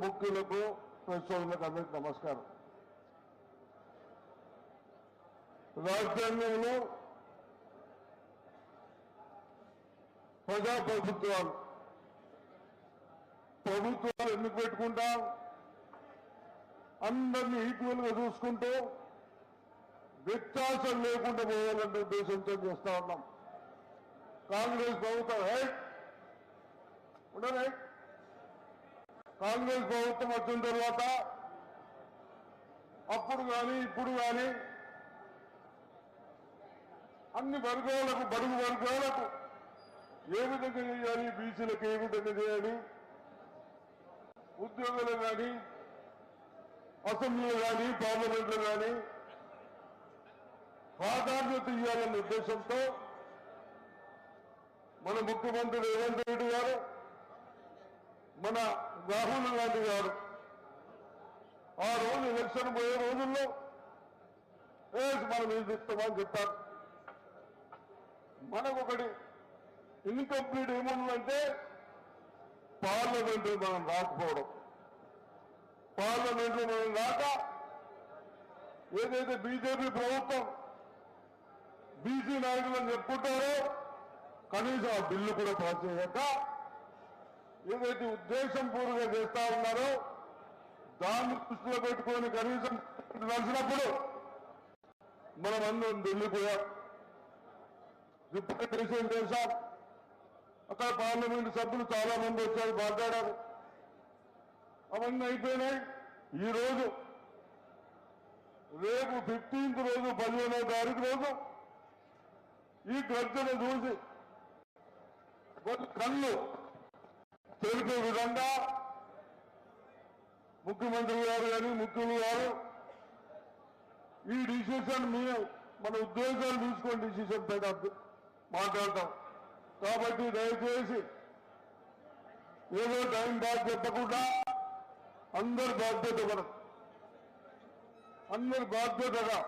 ముఖ్యులకు ప్రజలకు అందరికీ నమస్కారం. రాజ్యాంగంలో ప్రభుత్వాలు ఎందుకు పెట్టుకుంటాం? అందరినీ ఈక్వల్ గా చూసుకుంటూ వ్యత్యాసం లేకుండా పోవాలనే ఉద్దేశంతో చేస్తా ఉన్నాం. కాంగ్రెస్ ప్రభుత్వం ఉండదు. కాంగ్రెస్ ప్రభుత్వం వచ్చిన తర్వాత అప్పుడు కానీ ఇప్పుడు కానీ అన్ని వర్గాలకు, బడుగు వర్గాలకు ఏ విధంగా చేయాలి, బీసీలకు ఏ విధంగా చేయాలి, ఉద్యోగులు కానీ, అసెంబ్లీలో కానీ, పార్లమెంట్లో కానీ ప్రాధాన్యత ఇవ్వాలనే ఉద్దేశంతో మన ముఖ్యమంత్రి రేవంత్ రెడ్డి గారు, మన రాహుల్ గాంధీ గారు ఆ రోజు ఎలక్షన్ పోయే రోజుల్లో మనం ఏం చెప్తామని చెప్పారు. మనకొకటి ఇన్కంప్లీట్ ఏముందంటే పార్లమెంట్ మనం రాకపోవడం. పార్లమెంట్లో మనం రాక ఏదైతే బీజేపీ ప్రభుత్వం బీసీ నాయకులను చెప్పుకుంటారో కనీసం ఆ బిల్లు కూడా పాస్ చేయక ఏదైతే ఉద్దేశంపూర్వకంగా చేస్తా ఉన్నారో దాన్ని దృష్టిలో పెట్టుకొని కనీసం నడిచినప్పుడు మనం అందరం ఢిల్లీ పోయాం, రిప్రజెంటేషన్ చేశాం. అక్కడ పార్లమెంట్ సభ్యులు చాలా మంది వచ్చారు, మాట్లాడారు. అవన్నీ అయిపోయినాయి. ఈరోజు రేపు 15th రోజు 15వ తారీఖు రోజు ఈ గర్జన చూసి కళ్ళు తెలిపే విధంగా ముఖ్యమంత్రి గారు కానీ, ముఖ్యులు గారు ఈ డిసిషన్ మన ఉద్దేశాలు తీసుకొని డిసిషన్ పైన మాట్లాడతాం. కాబట్టి దయచేసి ఏదో టైం బాగా చెప్పకుండా అందరి బాధ్యతగా